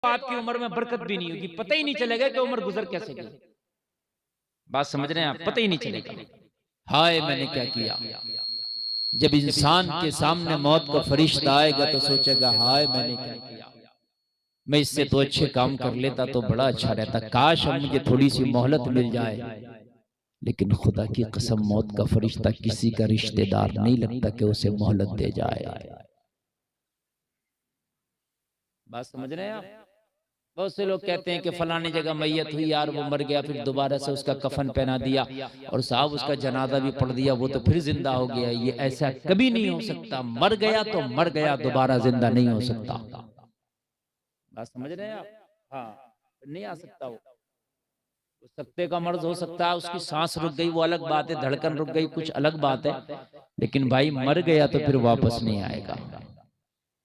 आपकी उम्र में बरकत भी नहीं होगी, पता ही नहीं चलेगा कि उम्र गुजर कैसे गई। बात समझ रहे हैं आप? पता ही नहीं चलेगा। हाय मैंने क्या किया। जब इंसान के सामने मौत का फरिश्ता आएगा तो सोचेगा हाय मैंने क्या किया, मैं इससे तो अच्छे काम कर लेता तो बड़ा अच्छा रहता, काश अब मुझे थोड़ी सी मोहलत मिल जाए। लेकिन खुदा की कसम मौत का फरिश्ता किसी का रिश्तेदार नहीं लगता कि उसे मोहलत दे जाए। बात समझ रहे हैं आप? बहुत से लोग कहते हैं कि फलानी जगह मैयत हुई यार, वो मर गया, फिर दोबारा से उसका कफन पहना दिया और साहब उसका जनाजा भी पढ़ दिया, वो तो फिर जिंदा हो गया। ये ऐसा कभी नहीं हो सकता। मर गया तो मर गया, दोबारा जिंदा नहीं हो सकता। बात समझ रहे हैं आप? हाँ, नहीं आ सकता वो। सत्ते का मर्ज हो सकता है, उसकी सांस रुक गई वो अलग बात है, धड़कन रुक गई कुछ अलग बात है, लेकिन भाई मर गया तो फिर वापस नहीं आएगा।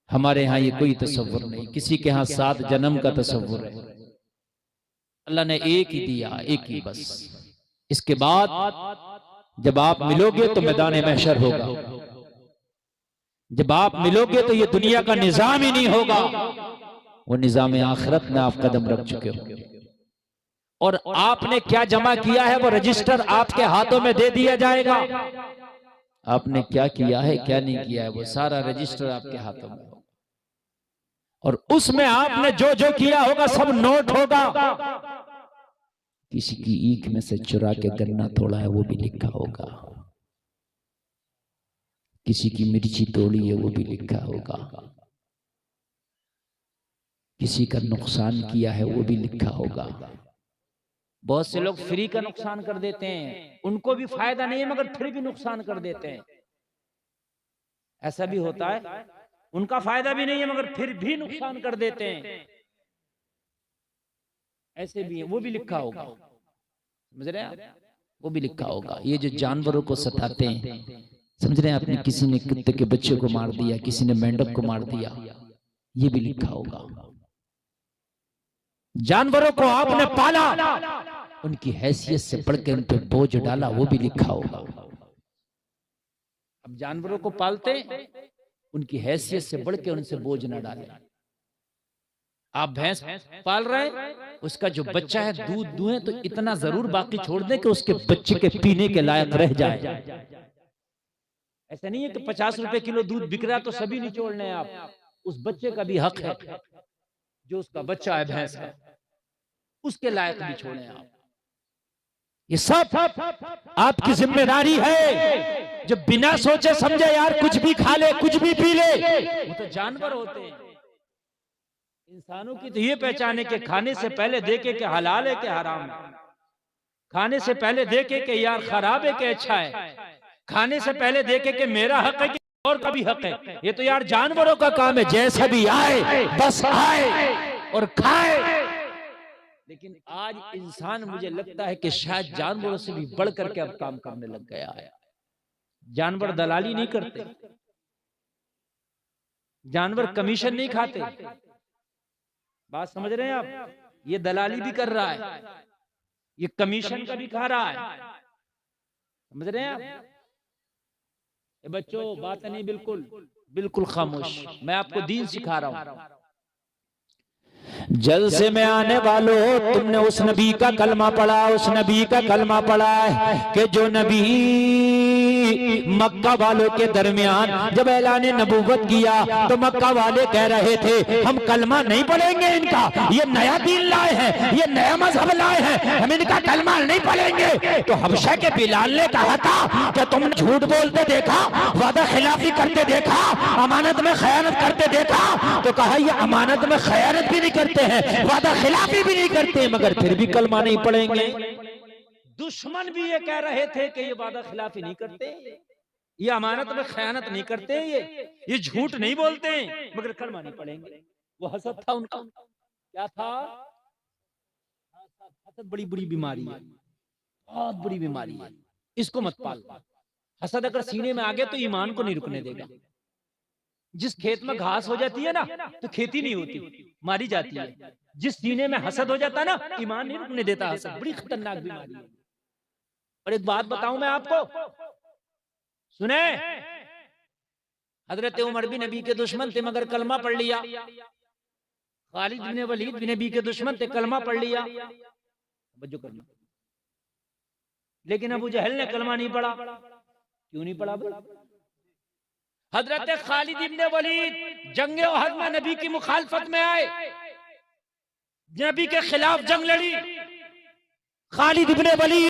हमारे यहाँ ये कोई तसव्वुर नहीं, किसी के यहाँ 7 जन्म का तसव्वुर है। अल्लाह ने एक ही दिया, एक ही बस। इसके बाद जब आप मिलोगे तो मैदान महशर होगा, जब आप मिलोगे तो ये दुनिया का निजाम ही नहीं होगा, वो निजाम आखिरत में आप कदम रख चुके हो। और आपने क्या जमा किया है वो रजिस्टर आपके हाथों में दे दिया जाएगा। आपने क्या किया है क्या नहीं किया है वो सारा रजिस्टर आपके हाथों में होगा, और उसमें आपने जो जो किया होगा सब नोट होगा। किसी की ईख में से चुरा के गन्ना तोड़ा है वो भी लिखा होगा, किसी की मिर्ची तोड़ी है वो भी लिखा होगा, किसी का नुकसान किया है वो भी लिखा होगा। बहुत से लोग फ्री का नुकसान कर देते हैं, उनको भी फायदा नहीं है मगर फिर भी नुकसान कर देते हैं। ऐसा भी होता है, उनका फायदा भी नहीं है मगर फिर भी नुकसान कर देते हैं। ऐसे भी है, वो भी लिखा होगा। समझ रहे हैं? वो भी लिखा होगा। ये जो जानवरों को सताते हैं, समझ रहे हैं आपने, किसी ने कुत्ते के बच्चे को मार दिया, किसी ने मेंढक को मार दिया, ये भी लिखा होगा। जानवरों को आपने पाला, उनकी हैसियत से बढ़ के उन पे बोझ डाला, वो भी लिखा होगा। अब जानवरों को पालते, उनकी हैसियत से बढ़ के उनसे बोझ न डाले। आप भैंस पाल रहे हैं, उसका जो बच्चा है दूध दुहें तो इतना जरूर बाकी छोड़ दें कि उसके बच्चे के पीने के लायक रह जाए। ऐसा नहीं है कि 50 रुपए किलो दूध बिक रहा तो सभी निचोड़ने हैं आप। उस बच्चे का भी हक है, जो उसका बच्चा है भैंस का, उसके लायक भी छोड़ें आप। ये सब आपकी जिम्मेदारी है। जो बिना सोचे समझे यार कुछ भी खा ले कुछ भी पी ले, वो तो जानवर होते हैं। इंसानों की तो ये पहचान है कि खाने से पहले देखे कि हलाल है कि हराम है, खाने से पहले देखे कि यार खराब है कि अच्छा है, खाने से पहले देखे कि मेरा हक है कि और का भी हक है। ये तो यार जानवरों का काम है, जैसा भी आए बस आए और खाए। लेकिन आज इंसान मुझे लगता है कि शायद जानवरों से भी बढ़ करके अब काम करने लग गया है। जानवर दलाली नहीं करते, जानवर कमीशन नहीं खाते। बात समझ रहे हैं आप? ये दलाली भी कर रहा है, ये कमीशन का भी खा रहा है। समझ रहे हैं आप? बच्चों बात नहीं, बिल्कुल बिल्कुल खामोश। मैं आपको दीन सिखा रहा हूं। जलसे में आने वालों, तुमने उस नबी का कलमा पढ़ा, उस नबी का कलमा पढ़ा है कि जो नबी मक्का वालों के दरमियान जब ऐलान नबूवत किया तो मक्का वाले कह रहे थे हम कलमा नहीं पढ़ेंगे, इनका ये नया दीन लाए हैं, ये नया मजहब लाए हैं, हम इनका कलमा नहीं पढ़ेंगे। तो हबशा के बिलाल ने कहा था कि तुमने झूठ बोलते देखा, वादा खिलाफी करते देखा, अमानत में खयानत करते देखा? तो कहा ये अमानत में खयानत भी नहीं करते हैं, वादा खिलाफी भी नहीं करते, मगर फिर भी कलमा नहीं पढ़ेंगे। दुश्मन भी ये कह रहे थे कि ये वादा खिलाफी नहीं करते, ये अमानत में खयानत नहीं करते, ये झूठ नहीं बोलते, मगर कलमा नहीं पढ़ेंगे। वो हसद था उनका। क्या था? हसद बड़ी बुरी बीमारी है, बहुत बुरी बीमारी है, इसको मत पालो। हसद अगर सीने में आ गया तो ईमान को नहीं रुकने देगा। जिस खेत में घास हो जाती है ना तो खेती नहीं होती, मारी जाती है। जिस सीने में हसद हो जाता है ना, ईमान नहीं रुकने देता। हसद बड़ी खतरनाक बीमारी है। और एक बात बताऊं मैं आपको, सुने, हजरत उमर भी नबी के दुश्मन थे मगर कलमा पढ़ लिया। खालिद बिन वलीद बिन नबी के दुश्मन थे, कलमा पढ़ लिया, जो करना। लेकिन अबू जहल ने कलमा नहीं पढ़ा। क्यों नहीं पढ़ा? हजरत खालिद इब्न वलीद जंगे ओहद में नबी की मुखालफत में आए, नबी के खिलाफ जंग लड़ी। खालिद इब्न वलीद